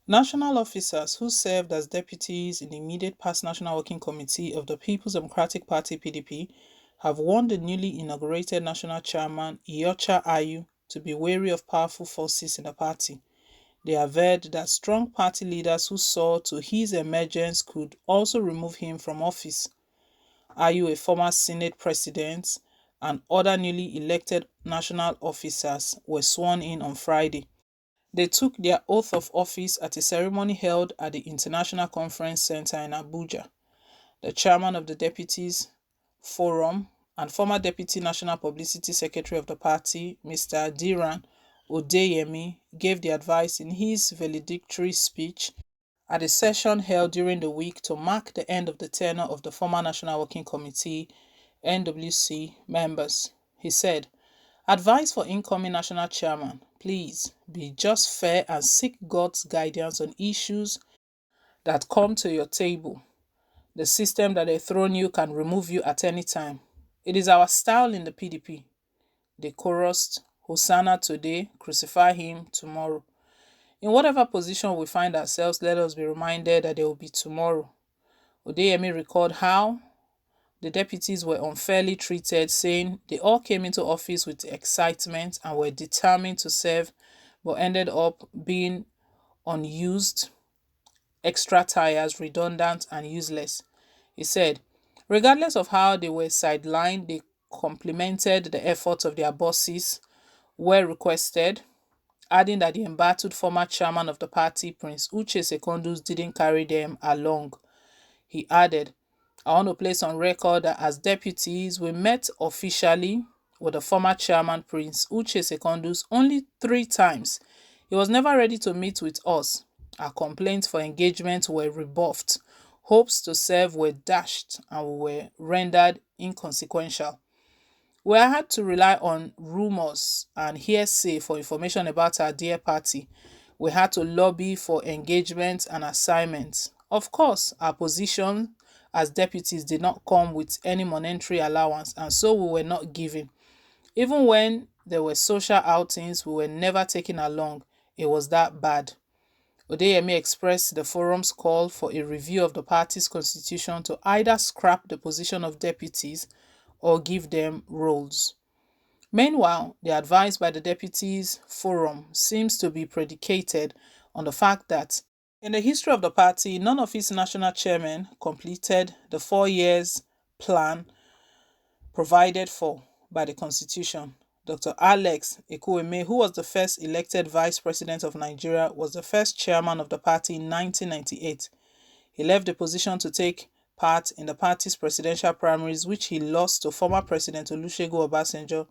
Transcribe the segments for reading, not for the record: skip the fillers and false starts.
National officers who served as deputies in the immediate past National Working Committee of the People's Democratic Party (PDP) have warned the newly inaugurated national chairman Iyorchia Ayu to be wary of powerful forces in the party. They averred that strong party leaders who saw to his emergence could also remove him from office. Ayu, a former Senate president, and other newly elected national officers were sworn in on Friday. They took their oath of office at a ceremony held at the International Conference Center in Abuja. The chairman of the Deputies Forum and former Deputy National Publicity Secretary of the party, Mr. Diran Odeyemi, gave the advice in his valedictory speech at a session held during the week to mark the end of the tenure of the former National Working Committee (NWC) members. He said, "Advice for incoming national chairman: please be just fair and seek God's guidance on issues that come to your table. The system that thrown you can remove you at any time. It is our style in the PDP." They chorused, "Hosanna today, crucify him tomorrow." In whatever position we find ourselves, let us be reminded that there will be tomorrow. Odeyemi recalled how the deputies were unfairly treated, saying they all came into office with excitement and were determined to serve, but ended up being unused, extra tires, redundant, and useless. He said, regardless of how they were sidelined, they complimented the efforts of their bosses where requested, adding that the embattled former chairman of the party, Prince Uche Secondus, didn't carry them along. He added, "I want to place on record that as deputies, we met officially with the former chairman, Prince Uche Secondus, only 3 times. He was never ready to meet with us. Our complaints for engagement were rebuffed. Hopes to serve were dashed and we were rendered inconsequential. We had to rely on rumors and hearsay for information about our dear party. We had to lobby for engagement and assignments. Of course, our position as deputies did not come with any monetary allowance, and so we were not given. Even when there were social outings, we were never taken along. It was that bad." Odeyemi expressed the forum's call for a review of the party's constitution to either scrap the position of deputies or give them roles. Meanwhile, the advice by the Deputies Forum seems to be predicated on the fact that in the history of the party, none of its national chairmen completed the 4 years plan provided for by the Constitution. Dr. Alex Ekwueme, who was the first elected vice president of Nigeria, was the first chairman of the party in 1998. He left the position to take part in the party's presidential primaries, which he lost to former President Olusegun Obasanjo.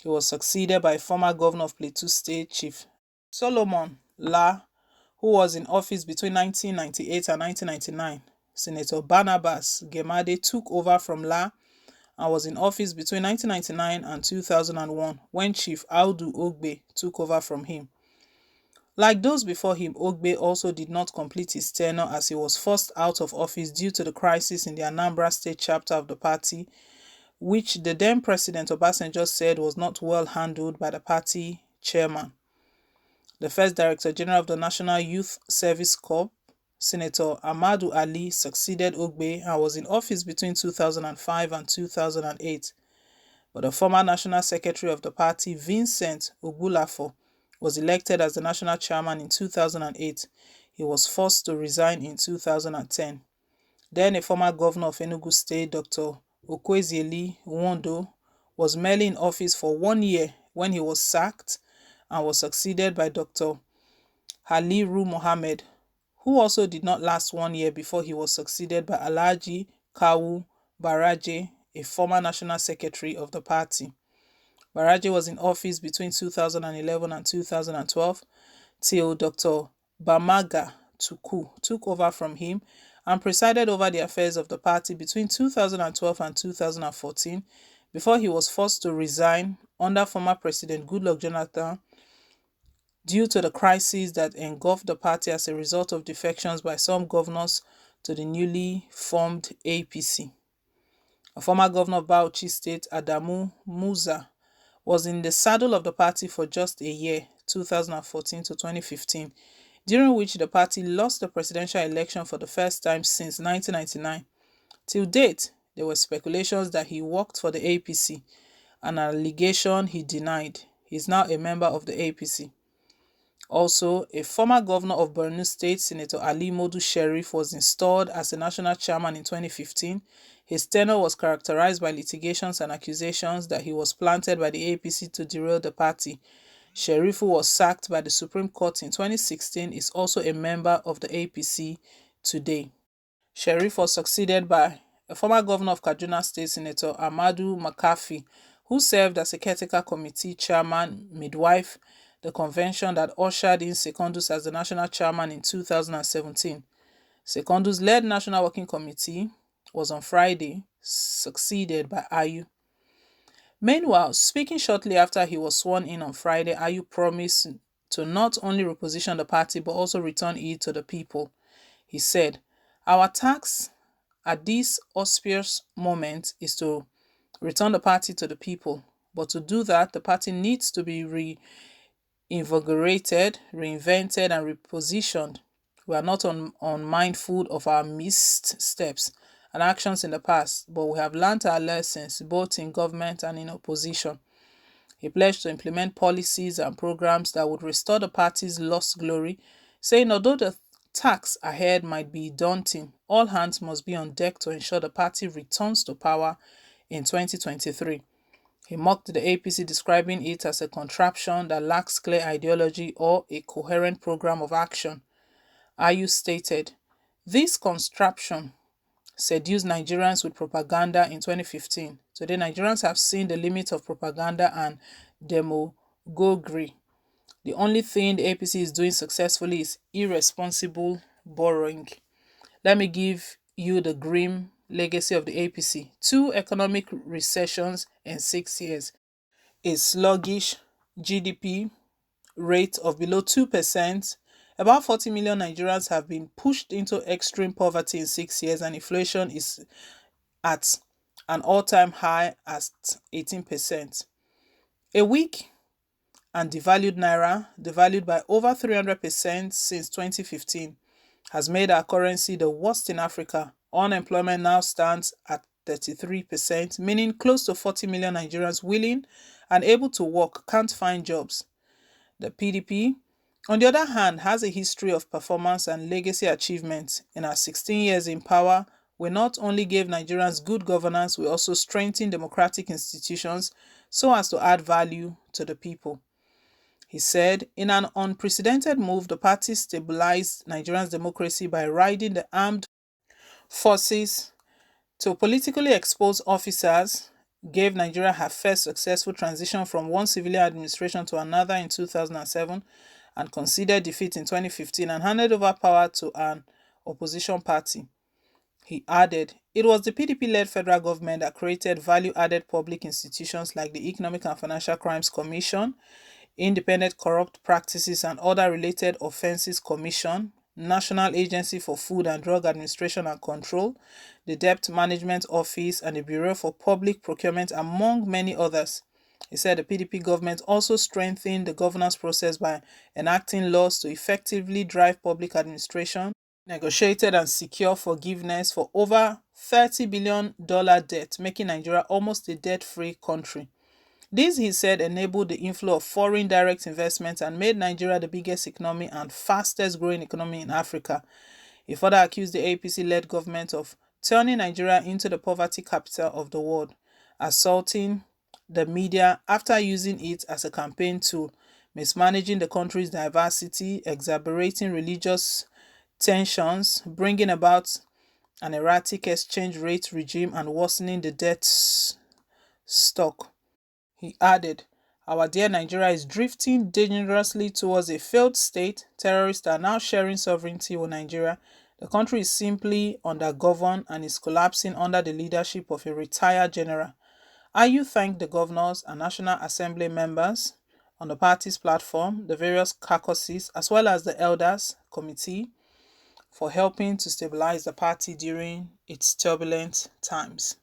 He was succeeded by former governor of Plateau State, Chief Solomon La, who was in office between 1998 and 1999. Senator Barnabas Gemade took over from La and was in office between 1999 and 2001 when Chief Audu Ogbe took over from him. Like those before him, Ogbe also did not complete his tenure as he was forced out of office due to the crisis in the Anambra State chapter of the party, which the then President Obasanjo said was not well handled by the party chairman. The first Director General of the National Youth Service Corps, Senator Ahmadu Ali, succeeded Ogbe and was in office between 2005 and 2008. But the former National Secretary of the party, Vincent Ogbulafo, was elected as the national chairman in 2008. He was forced to resign in 2010. Then a former governor of Enugu State, Dr. Okwesieli Nwondo, was merely in office for 1 year when he was sacked and was succeeded by Dr. Haliru Mohammed, who also did not last 1 year before he was succeeded by Alhaji Kawu Baraje, a former national secretary of the party. Baraje was in office between 2011 and 2012 till Dr. Bamaga Tuku took over from him and presided over the affairs of the party between 2012 and 2014 before he was forced to resign under former President Goodluck Jonathan due to the crisis that engulfed the party as a result of defections by some governors to the newly formed APC. A former governor of Bauchi State, Adamu Musa, was in the saddle of the party for just a year, 2014 to 2015. during which the party lost the presidential election for the first time since 1999. Till date, there were speculations that he worked for the APC, an allegation he denied. He is now a member of the APC. Also, a former governor of Borno State, Senator Ali Modu Sheriff, was installed as the national chairman in 2015. His tenure was characterized by litigations and accusations that he was planted by the APC to derail the party. Sheriff, who was sacked by the Supreme Court in 2016, is also a member of the APC today. Sheriff was succeeded by a former governor of Kaduna State, Senator Amadu McCarthy, who served as a caretaker committee chairman midwife the convention that ushered in Secondus as the national chairman in 2017. Secondus' led National Working Committee was on Friday succeeded by Ayu. Meanwhile, speaking shortly after he was sworn in on Friday, Ayu promised to not only reposition the party but also return it to the people. He said, "Our task at this auspicious moment is to return the party to the people. But to do that, the party needs to be reinvigorated, reinvented, and repositioned. We are not unmindful of our missed steps and actions in the past, but we have learned our lessons both in government and in opposition." He pledged to implement policies and programs that would restore the party's lost glory, saying although the task ahead might be daunting, all hands must be on deck to ensure the party returns to power in 2023. He mocked the APC, describing it as a contraption that lacks clear ideology or a coherent program of action. Ayu stated, "This contraption seduced Nigerians with propaganda in 2015. Today, Nigerians have seen the limits of propaganda and demagoguery. The only thing the APC is doing successfully is irresponsible borrowing." Let me give you the grim legacy of the APC. 2 economic recessions in 6 years, a sluggish GDP rate of below 2%. About 40 million Nigerians have been pushed into extreme poverty in 6 years, and inflation is at an all-time high at 18%. A weak and devalued naira, devalued by over 300% since 2015, has made our currency the worst in Africa. Unemployment now stands at 33%, meaning close to 40 million Nigerians willing and able to work can't find jobs. The PDP, on the other hand, has a history of performance and legacy achievements. In our 16 years in power, we not only gave Nigerians good governance, we also strengthened democratic institutions so as to add value to the people. He said, in an unprecedented move, the party stabilized Nigeria's democracy by riding the armed forces to politically expose officers, gave Nigeria her first successful transition from one civilian administration to another in 2007, and conceded defeat in 2015 and handed over power to an opposition party. He added, it was the PDP-led federal government that created value-added public institutions like the Economic and Financial Crimes Commission, Independent Corrupt Practices and Other Related Offences Commission, National Agency for Food and Drug Administration and Control, the Debt Management Office, and the Bureau for Public Procurement, among many others. He said the PDP government also strengthened the governance process by enacting laws to effectively drive public administration, negotiated and secure forgiveness for over $30 billion debt, making Nigeria almost a debt-free country. This, he said, enabled the inflow of foreign direct investments and made Nigeria the biggest economy and fastest growing economy in Africa. He further accused the APC-led government of turning Nigeria into the poverty capital of the world, assaulting the media after using it as a campaign tool, mismanaging the country's diversity, exacerbating religious tensions, bringing about an erratic exchange rate regime, and worsening the debt stock. He added, our dear Nigeria is drifting dangerously towards a failed state. Terrorists are now sharing sovereignty with Nigeria. The country is simply undergoverned and is collapsing under the leadership of a retired general. Ayu thanked the governors and National Assembly members on the party's platform, the various caucuses, as well as the elders committee for helping to stabilize the party during its turbulent times.